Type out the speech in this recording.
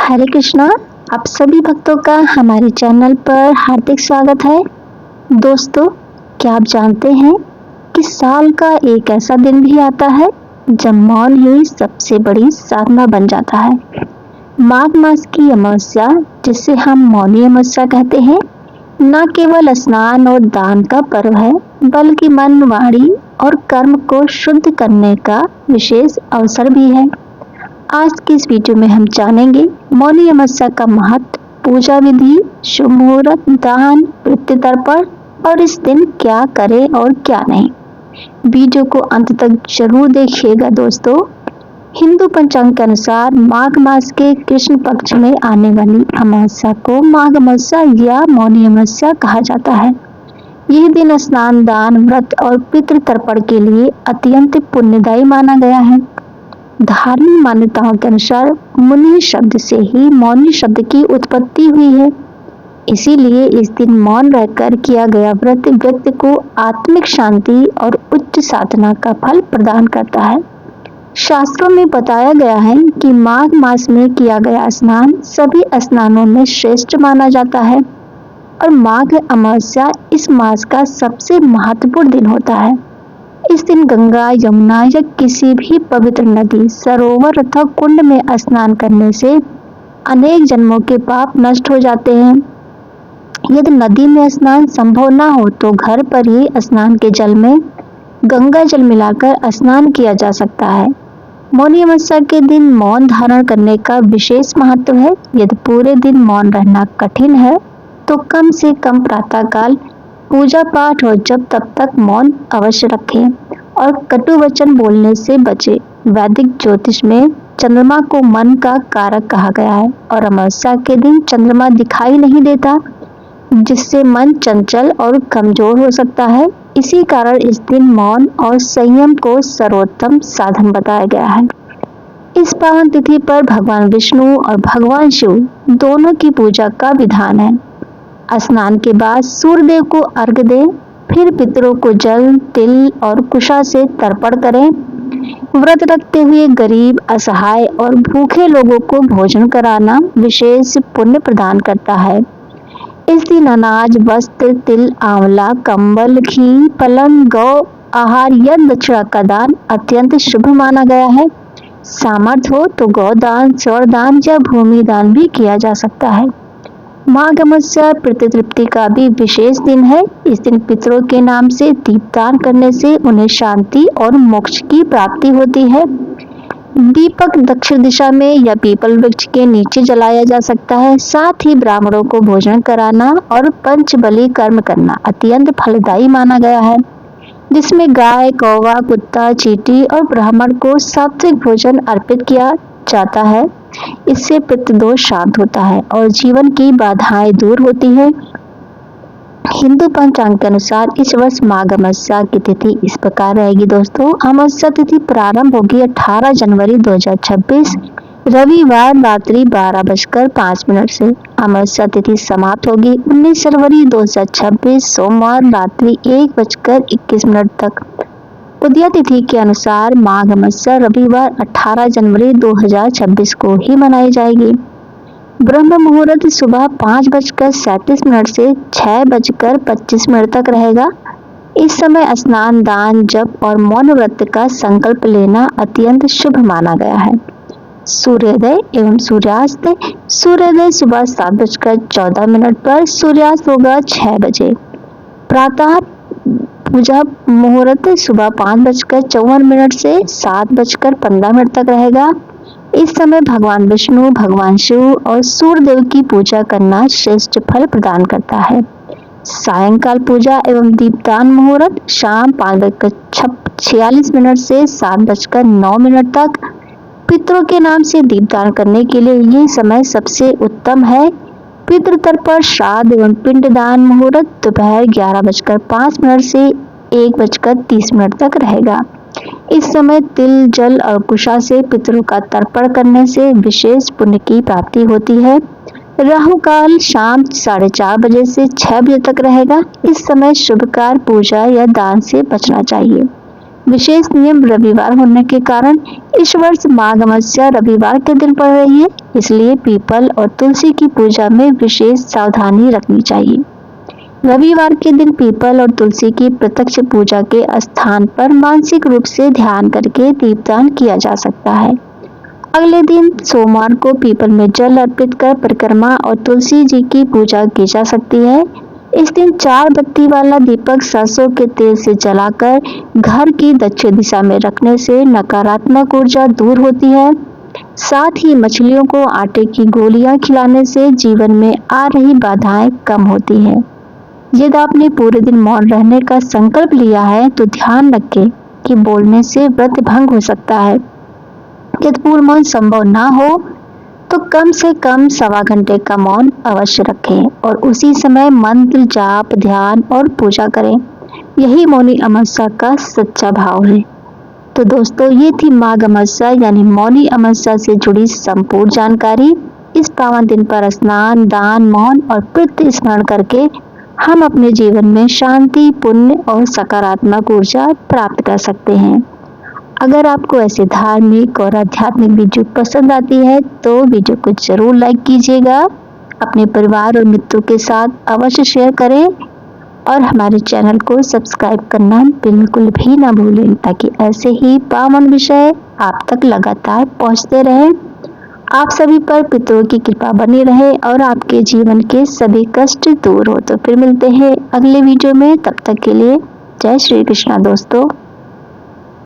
हरे कृष्णा। आप सभी भक्तों का हमारे चैनल पर हार्दिक स्वागत है। दोस्तों, क्या आप जानते हैं कि साल का एक ऐसा दिन भी आता है जब मौन ही सबसे बड़ी साधना बन जाता है। माघ मास की अमावस्या, जिसे हम मौनी अमावस्या कहते हैं, न केवल स्नान और दान का पर्व है, बल्कि मन, वाणी और कर्म को शुद्ध करने का विशेष अवसर भी है। आज की इस वीडियो में हम जानेंगे मौनी अमावस्या का महत्व, पूजा विधि, शुभ मुहूर्त, दान, पितृ तर्पण और इस दिन क्या करें और क्या नहीं। वीडियो को अंत तक जरूर देखिएगा दोस्तों। हिंदू पंचांग के अनुसार माघ मास के कृष्ण पक्ष में आने वाली अमावस्या को माघ अमावस्या या मौनी अमावस्या कहा जाता है। यह दिन स्नान, दान, व्रत और पितृ तर्पण के लिए अत्यंत पुण्यदायी माना गया है। धार्मिक मान्यताओं के अनुसार मुनि शब्द से ही मौनी शब्द की उत्पत्ति हुई है। इसीलिए इस दिन मौन रहकर किया गया व्रत व्यक्ति को आत्मिक शांति और उच्च साधना का फल प्रदान करता है। शास्त्रों में बताया गया है कि माघ मास में किया गया स्नान सभी स्नानों में श्रेष्ठ माना जाता है और माघ अमावस्या इस मास का सबसे महत्वपूर्ण दिन होता है। इस दिन गंगा, यमुना या किसी भी पवित्र नदी, सरोवर अथवा कुंड में स्नान करने से अनेक जन्मों के पाप नष्ट हो जाते हैं। यदि नदी में स्नान संभव न हो तो घर पर ही स्नान के जल में गंगा जल मिलाकर स्नान किया जा सकता है। मौनी अमावस्या के दिन मौन धारण करने का विशेष महत्व है। यदि पूरे दिन मौन रहना कठिन है तो कम से कम प्रातःकाल पूजा पाठ और जब तब तक मौन अवश्य रखें और कटु वचन बोलने से बचे। वैदिक ज्योतिष में चंद्रमा को मन का कारक कहा गया है और अमावस्या के दिन चंद्रमा दिखाई नहीं देता, जिससे मन चंचल और कमजोर हो सकता है। इसी कारण इस दिन मौन और संयम को सर्वोत्तम साधन बताया गया है। इस पावन तिथि पर भगवान विष्णु और भगवान शिव दोनों की पूजा का विधान है। स्नान के बाद सूर्यदेव को अर्घ्य दें, फिर पितरों को जल, तिल और कुशा से तर्पण करें। व्रत रखते हुए गरीब, असहाय और भूखे लोगों को भोजन कराना विशेष पुण्य प्रदान करता है। इस दिन अनाज, वस्त्र, तिल, आंवला, कंबल, घी, पलंग, गौ आहार या दक्षिणा का दान अत्यंत शुभ माना गया है। सामर्थ्य हो तो गौदान, स्वर्ण दान या भूमि दान भी किया जा सकता है। माघ अमावस्या पितृ तृप्ति का भी विशेष दिन है। इस दिन पितरों के नाम से दीपदान करने से उन्हें शांति और मोक्ष की प्राप्ति होती है। दीपक दक्षिण दिशा में या पीपल वृक्ष के नीचे जलाया जा सकता है। साथ ही ब्राह्मणों को भोजन कराना और पंचबली कर्म करना अत्यंत फलदायी माना गया है, जिसमें गाय, कौवा, कुत्ता, चींटी और ब्राह्मण को सात्विक भोजन अर्पित किया जाता है। इससे पितृदोष शांत होता है और जीवन की बाधाएं दूर होती है। हिंदू पंचांग के अनुसार इस वर्ष माघ अमावस्या की तिथि इस प्रकार रहेगी दोस्तों। अमावस्या तिथि प्रारंभ होगी 18 जनवरी 2026 रविवार रात्रि 12:05 से। अमावस्या तिथि समाप्त होगी 19 फरवरी 2026 सोमवार रात्रि 1:21 तक। उदया तिथि के अनुसार माघ अमावस्या रविवार 18 जनवरी 2026 को ही मनाई जाएगी। ब्रह्म मुहूर्त सुबह 5:37 से 6:25 तक रहेगा। इस समय स्नान, दान, जप और मौन व्रत का संकल्प लेना अत्यंत शुभ माना गया है। सूर्योदय एवं सूर्यास्त। सूर्योदय सुबह 7:14 पर, सूर्यास्त होगा 6 बजे। प्रातः पूजा मुहूर्त सुबह 5:54 से 7:15 तक रहेगा। इस समय भगवान विष्णु, भगवान शिव और सूर्यदेव की पूजा करना श्रेष्ठ फल प्रदान करता है। सायंकाल पूजा एवं दीपदान मुहूर्त शाम 5:46 से 7:09 तक। पितरों के नाम से दीपदान करने के लिए ये समय सबसे उत्तम है। पितृ तर्पण, श्राद्ध एवं पिंडदान मुहूर्त दोपहर 11:05 से 1:30 तक रहेगा। इस समय तिल, जल और कुशा से पितरों का तर्पण करने से विशेष पुण्य की प्राप्ति होती है। राहु काल शाम 4:30 बजे से 6 बजे तक रहेगा। इस समय शुभ कार्य, पूजा या दान से बचना चाहिए। विशेष नियम रविवार होने के कारण इस वर्ष माघ अमावस्या रविवार के दिन पड़ रही है, इसलिए पीपल और तुलसी की पूजा में विशेष सावधानी रखनी चाहिए। रविवार के दिन पीपल और तुलसी की प्रत्यक्ष पूजा के स्थान पर मानसिक रूप से ध्यान करके दीपदान किया जा सकता है। अगले दिन सोमवार को पीपल में जल अर्पित कर परिक्रमा और तुलसी जी की पूजा की जा सकती है। इस दिन 4 बत्ती वाला दीपक सरसों के तेल से जलाकर घर की दक्षिण दिशा में रखने से नकारात्मक ऊर्जा दूर होती है। साथ ही मछलियों को आटे की गोलियां खिलाने से जीवन में आ रही बाधाएं कम होती हैं। यदि आपने पूरे दिन मौन रहने का संकल्प लिया है तो ध्यान रखें कि बोलने से व्रत भंग हो सकता है। यदि पूर्ण मौन संभव ना हो तो कम से कम 1.25 घंटे का मौन अवश्य रखें और उसी समय मंत्र जाप, ध्यान और पूजा करें। यही मौनी अमावस्या का सच्चा भाव है। तो दोस्तों, ये थी माघ अमावस्या यानी मौनी अमावस्या से जुड़ी संपूर्ण जानकारी। इस पावन दिन पर स्नान, दान, मौन और पितृ स्मरण करके हम अपने जीवन में शांति, पुण्य और सकारात्मक ऊर्जा प्राप्त कर सकते हैं। अगर आपको ऐसे धार्मिक और आध्यात्मिक वीडियो पसंद आती है तो वीडियो को जरूर लाइक कीजिएगा, अपने परिवार और मित्रों के साथ अवश्य शेयर करें और हमारे चैनल को सब्सक्राइब करना बिल्कुल भी ना भूलें ताकि ऐसे ही पावन विषय आप तक लगातार पहुंचते रहें। आप सभी पर पितरों की कृपा बनी रहे और आपके जीवन के सभी कष्ट दूर हो। तो फिर मिलते हैं अगले वीडियो में, तब तक के लिए जय श्री कृष्णा दोस्तों।